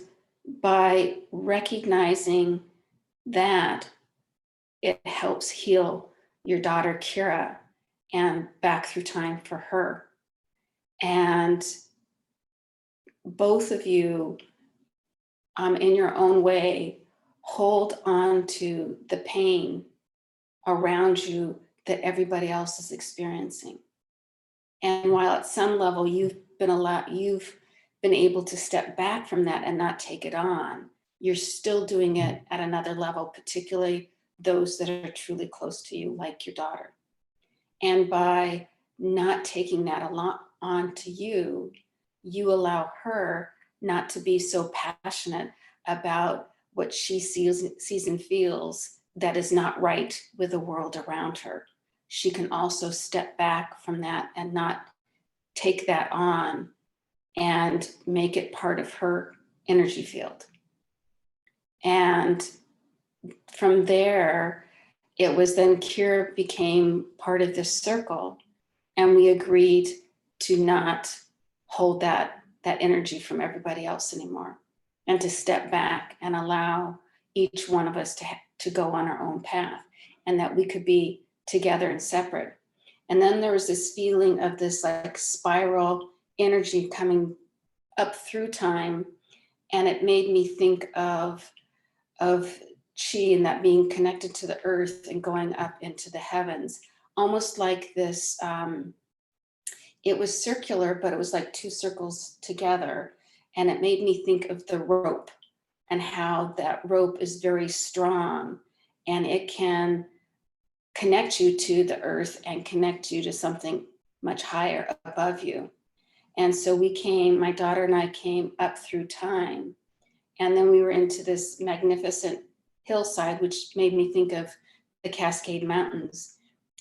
by recognizing that, it helps heal your daughter, Kira, and back through time for her. And both of you, in your own way, hold on to the pain around you that everybody else is experiencing. And while at some level you've been able to step back from that and not take it on, you're still doing it at another level, particularly those that are truly close to you, like your daughter. And by not taking that on to you, you allow her not to be so passionate about what she sees and feels that is not right with the world around her. She can also step back from that and not take that on and make it part of her energy field. And from there, it was then Kira became part of this circle, and we agreed to not hold that energy from everybody else anymore, and to step back and allow each one of us to go on our own path, and that we could be together and separate. And then there was this feeling of this like spiral energy coming up through time, and it made me think of chi, and that being connected to the earth and going up into the heavens, almost like this. It was circular, but it was like two circles together. And it made me think of the rope, and how that rope is very strong, and it can connect you to the earth and connect you to something much higher above you. And so my daughter and I came up through time, and then we were into this magnificent hillside, which made me think of the Cascade Mountains.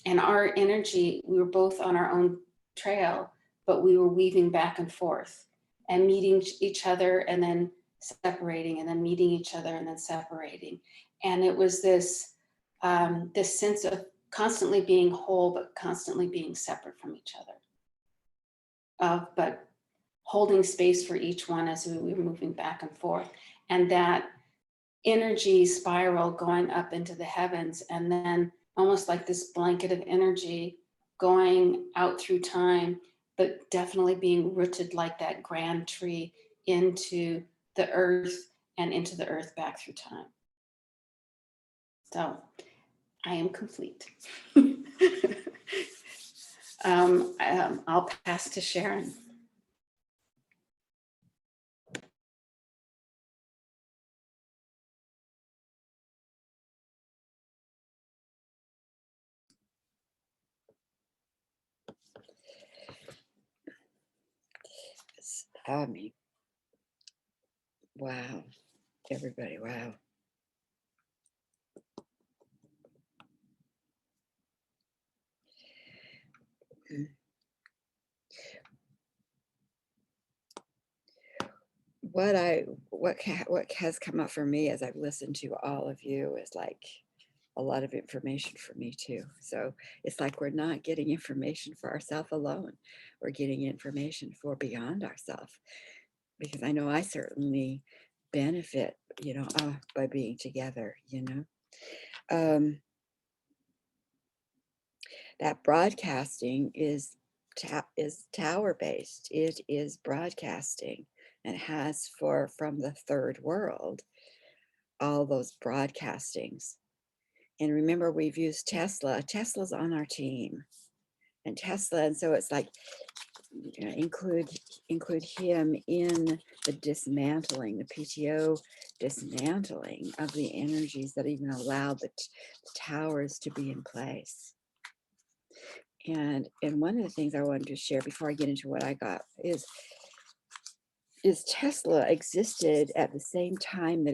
And our energy, we were both on our own trail, but we were weaving back and forth and meeting each other and then separating, and then meeting each other and then separating. And it was this sense of constantly being whole, but constantly being separate from each other. But holding space for each one as we were moving back and forth. And that energy spiral going up into the heavens, and then almost like this blanket of energy going out through time, but definitely being rooted like that grand tree into the earth and into the earth back through time. So I am complete. I'll pass to Sharon. I mean, wow, everybody, wow. What has come up for me as I've listened to all of you is like a lot of information for me too. So it's like we're not getting information for ourselves alone. We're getting information for beyond ourselves, because I know I certainly benefit, by being together, that broadcasting is tower based. It is broadcasting, and has from the third world all those broadcastings. And remember, we've used Tesla. Tesla's on our team, and so it's like, include him in the dismantling, the PTO dismantling of the energies that even allowed the towers to be in place. And one of the things I wanted to share before I get into what I got is Tesla existed at the same time that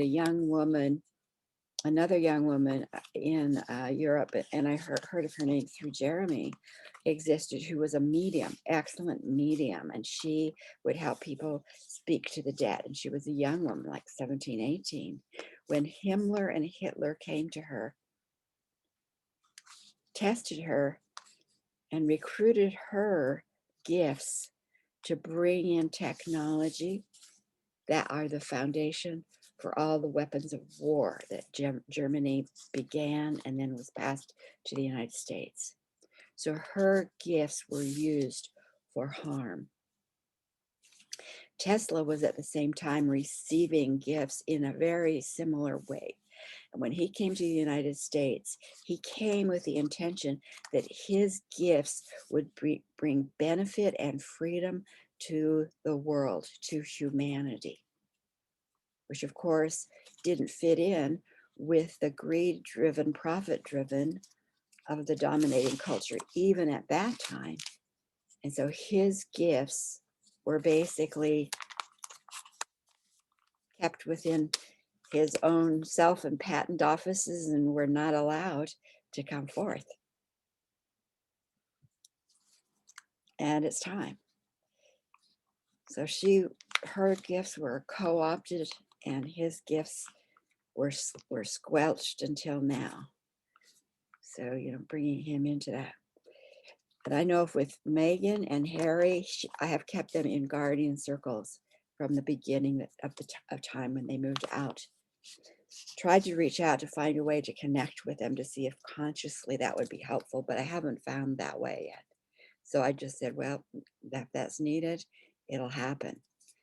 another young woman in Europe, and I heard of her name through Jeremy, existed, who was a medium, excellent medium, and she would help people speak to the dead. And she was a young woman, like 17, 18, when Himmler and Hitler came to her, tested her, and recruited her gifts to bring in technology that are the foundation for all the weapons of war that Germany began and then was passed to the United States. So her gifts were used for harm. Tesla was at the same time receiving gifts in a very similar way. And when he came to the United States, he came with the intention that his gifts would bring benefit and freedom to the world, to humanity, which of course didn't fit in with the greed-driven, profit-driven of the dominating culture, even at that time. And so his gifts were basically kept within his own self and patent offices and were not allowed to come forth. And it's time. So her gifts were co-opted, and his gifts were squelched until now. So, bringing him into that. But I know if with Megan and Harry, I have kept them in guardian circles from the beginning of time when they moved out. Tried to reach out to find a way to connect with them to see if consciously that would be helpful, but I haven't found that way yet. So I just said, well, if that's needed, it'll happen,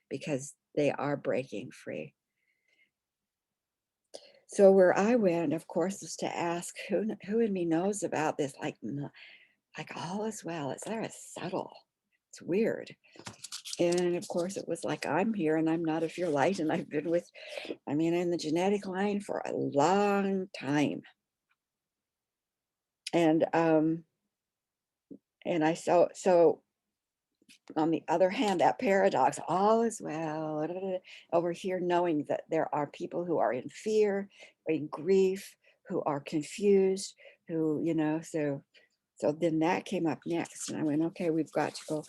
because they are breaking free. So where I went, of course, is to ask who in me knows about this, like all is well. It's very subtle. It's weird. And of course, it was like, I'm here and I'm not of your light. And I've been in the genetic line for a long time. And I so on the other hand, that paradox, all is well, over here, knowing that there are people who are in fear, in grief, who are confused, who, so then that came up next. And I went, okay, we've got to go.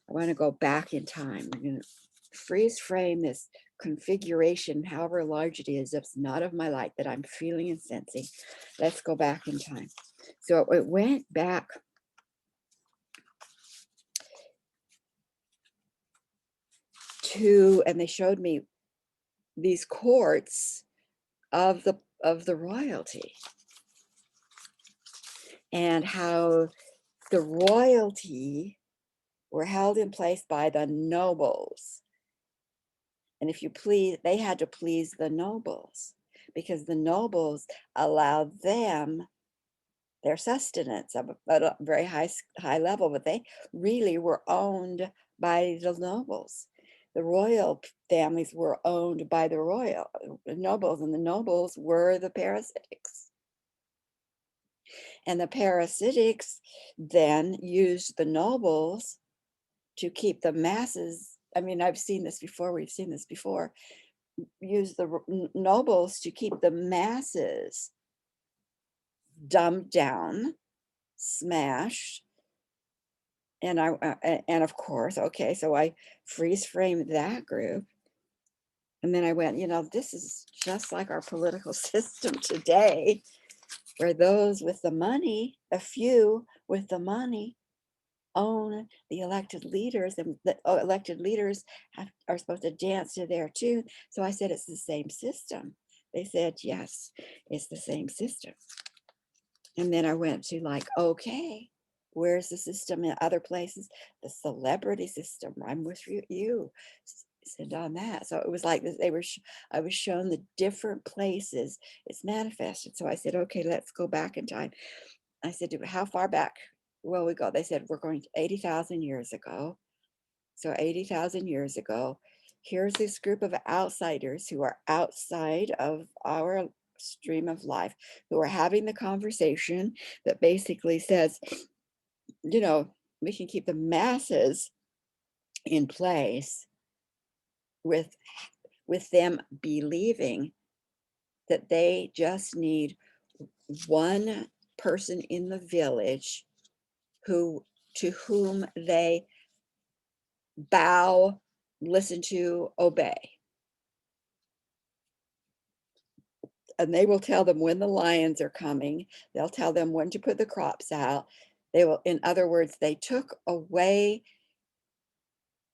I want to go back in time. We're going to freeze frame this configuration, however large it is, that's not of my light, that I'm feeling and sensing. Let's go back in time. So it went back to, and they showed me these courts of the royalty, and how the royalty were held in place by the nobles. And if you please, they had to please the nobles, because the nobles allowed them their sustenance of at a very high level, but they really were owned by the nobles. The royal families were owned by the royal nobles, and the nobles were the parasitics. And the parasitics then used the nobles to keep the masses. I mean, I've seen this before, we've seen this before, use the nobles to keep the masses dumbed down, smashed. And and of course, okay, so I freeze framed that group. And then I went, this is just like our political system today, where those with the money, a few with the money, own the elected leaders, and the elected leaders are supposed to dance to their tune. So I said, it's the same system. They said, yes, it's the same system. And then I went to like, okay, where's the system in other places? The celebrity system. I'm with you. Send on that. So it was like this, I was shown the different places it's manifested. So I said, okay, let's go back in time. I said, how far back will we go? They said, we're going to 80,000 years ago. So 80,000 years ago, here's this group of outsiders who are outside of our stream of life, who are having the conversation that basically says, we can keep the masses in place with them believing that they just need one person in the village to whom they bow, listen to, obey. And they will tell them when the lions are coming. They'll tell them when to put the crops out. They will, in other words, they took away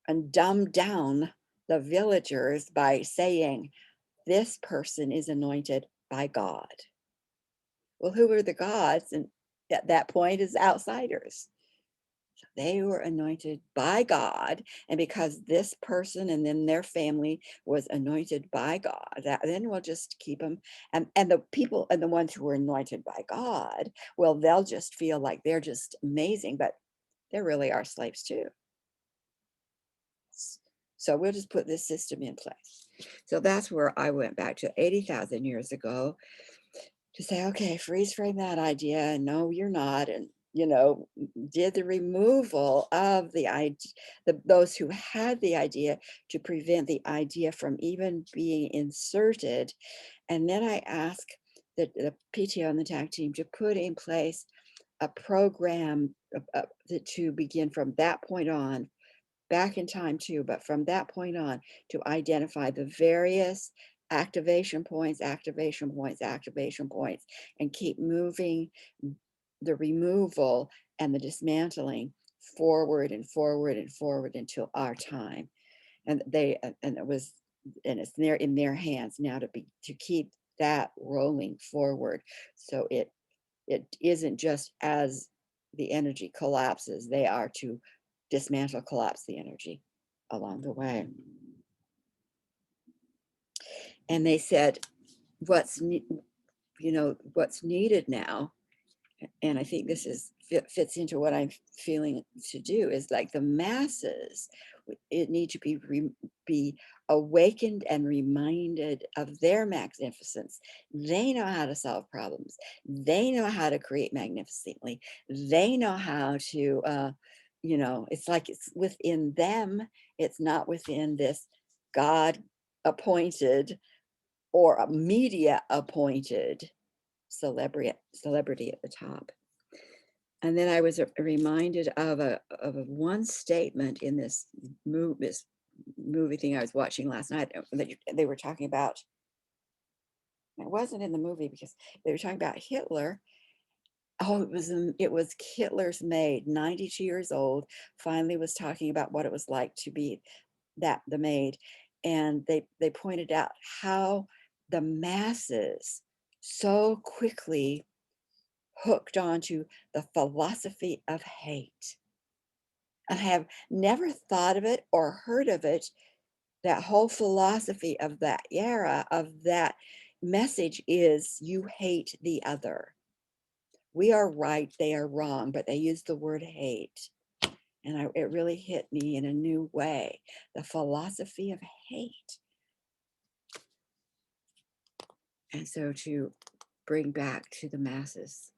and dumbed down the villagers by saying, this person is anointed by God. Well, who were the gods? And at that point is outsiders. So they were anointed by God. And because this person and then their family was anointed by God, then we'll just keep them. And the people and the ones who were anointed by God, well, they'll just feel like they're just amazing, but they really are slaves too. So we'll just put this system in place. So that's where I went back to 80,000 years ago to say, okay, freeze frame that idea, and no, you're not, and did the removal of the idea, those who had the idea, to prevent the idea from even being inserted. And then I asked the PTO and the TAC team to put in place a program to begin from that point on, back in time too, but from that point on, to identify the various activation points, and keep moving the removal and the dismantling forward and forward and forward until our time. And it's there in their hands now to keep that rolling forward. So it isn't just as the energy collapses, they are to dismantle, collapse the energy along the way. And they said, what's needed now, and I think this fits into what I'm feeling to do, is like the masses, it need to be awakened and reminded of their magnificence. They know how to solve problems. They know how to create magnificently. They know how to, it's like it's within them. It's not within this God appointed or a media appointed celebrity at the top. And then I was reminded of one statement in this movie thing I was watching last night that they were talking about. It wasn't in the movie because they were talking about Hitler, Oh, it was Hitler's maid, 92 years old, finally was talking about what it was like to be the maid. And they pointed out how the masses so quickly hooked onto the philosophy of hate. And I have never thought of it or heard of it. That whole philosophy of that era, of that message is you hate the other. We are right, they are wrong, but they use the word hate. And it really hit me in a new way. The philosophy of hate. And so to bring back to the masses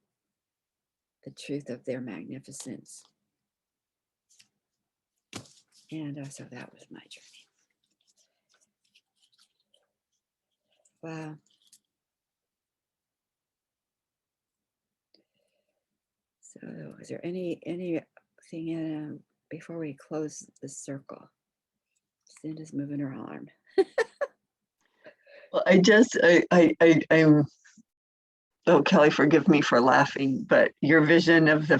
the truth of their magnificence. And so that was my journey. Wow. So is there anything before we close the circle? Cinda's moving her arm. Well, I'm, oh, Kelly, forgive me for laughing, but your vision of the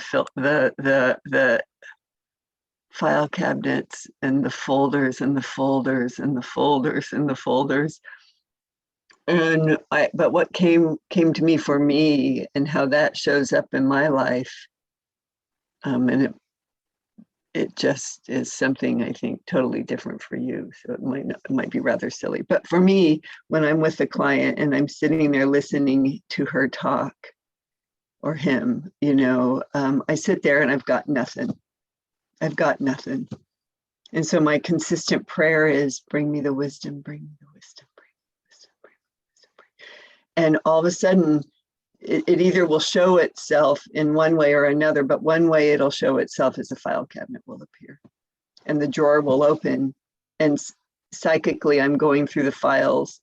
file cabinets and the folders and the folders and the folders and the folders. But what came to me for me and how that shows up in my life, and it just is something I think totally different for you. So it might be rather silly, but for me, when I'm with a client and I'm sitting there listening to her talk or him, I sit there and I've got nothing. I've got nothing. And so my consistent prayer is, bring me the wisdom, bring me the wisdom, bring me the wisdom, bring me the wisdom, bring me. And all of a sudden, it either will show itself in one way or another, but one way it'll show itself as a file cabinet will appear. And the drawer will open, and psychically I'm going through the files,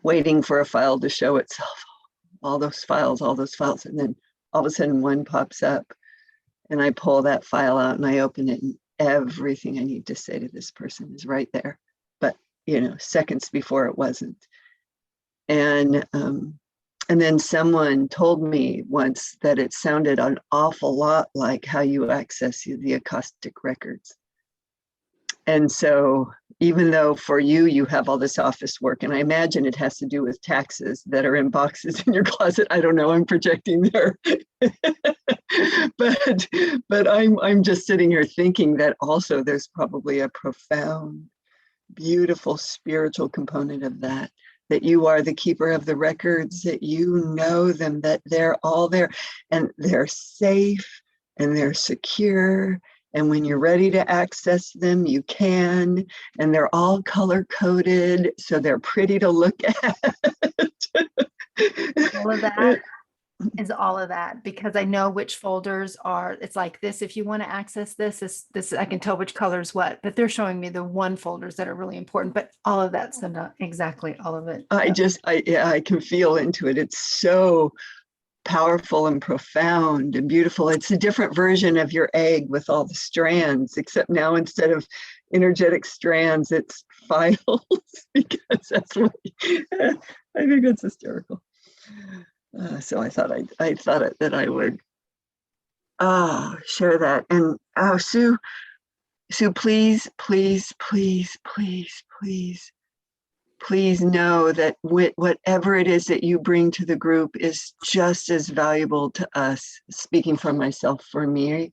waiting for a file to show itself. All those files. And then all of a sudden one pops up, and I pull that file out and I open it, and everything I need to say to this person is right there. But, seconds before it wasn't. And then someone told me once that it sounded an awful lot like how you access the acoustic records. And so even though for you have all this office work, and I imagine it has to do with taxes that are in boxes in your closet. I don't know, I'm projecting there. but I'm just sitting here thinking that also there's probably a profound, beautiful spiritual component of that you are the keeper of the records, that you know them, that they're all there and they're safe and they're secure. And when you're ready to access them, you can, and they're all color coded, so they're pretty to look at. All of that is all of that, because I know which folders are, it's like this, if you want to access this, I can tell which colors what, but they're showing me the one folders that are really important, but all of that's not exactly all of it. I can feel into it. It's so powerful and profound and beautiful. It's a different version of your egg with all the strands, except now instead of energetic strands, it's files, because that's what I think that's hysterical. So I thought that I would share that. And Sue, please know that whatever it is that you bring to the group is just as valuable to us. Speaking for myself, for me,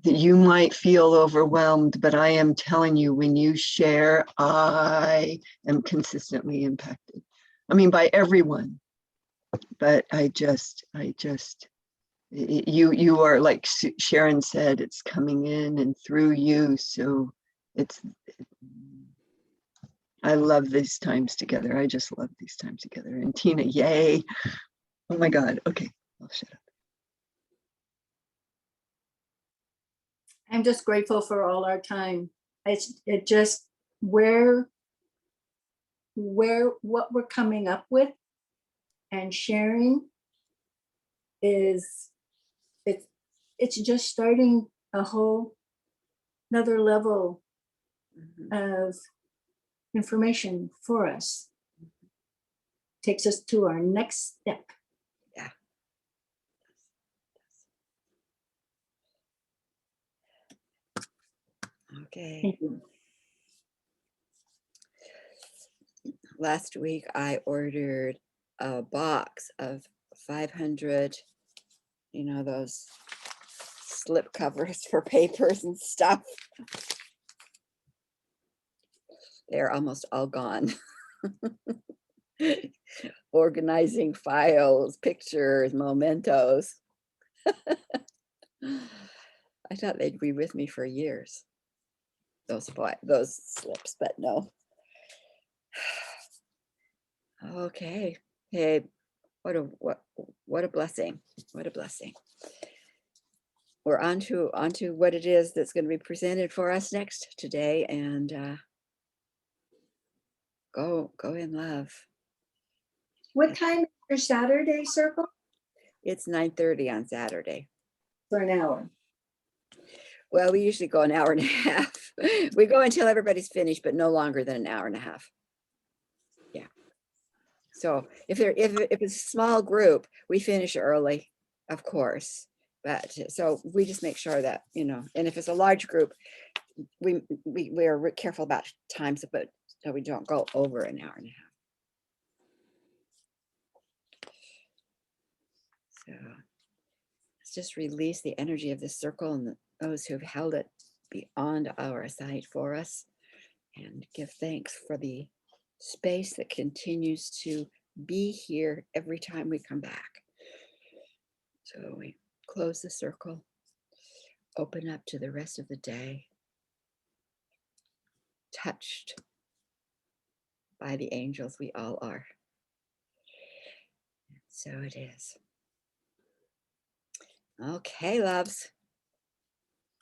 that you might feel overwhelmed, but I am telling you, when you share, I am consistently impacted. I mean, by everyone. But you are, like Sharon said, it's coming in and through you. So I love these times together. I just love these times together. And Tina, yay. Oh my God. Okay, I'll shut up. I'm just grateful for all our time. It just what we're coming up with and sharing it's just starting a whole another level of information for us. Takes us to our next step. Yeah. Okay. Thank you. Last week I ordered a box of 500, you know, those slip covers for papers and stuff. They're almost all gone. Organizing files, pictures, mementos. I thought they'd be with me for years. Those slips, but no. Okay. Hey, what a blessing. What a blessing. We're on to what it is that's going to be presented for us next today, and go in love. What time is your Saturday circle? It's 9:30 on Saturday. For an hour. Well, we usually go an hour and a half. We go until everybody's finished, but no longer than an hour and a half. Yeah. So if it's a small group, we finish early, of course. But so we just make sure that, you know, and if it's a large group, we're careful about times, but so we don't go over an hour and a half. So let's just release the energy of this circle and those who have held it beyond our sight for us, and give thanks for the space that continues to be here every time we come back. So we close the circle, open up to the rest of the day, touched by the angels we all are. So it is. Okay, loves.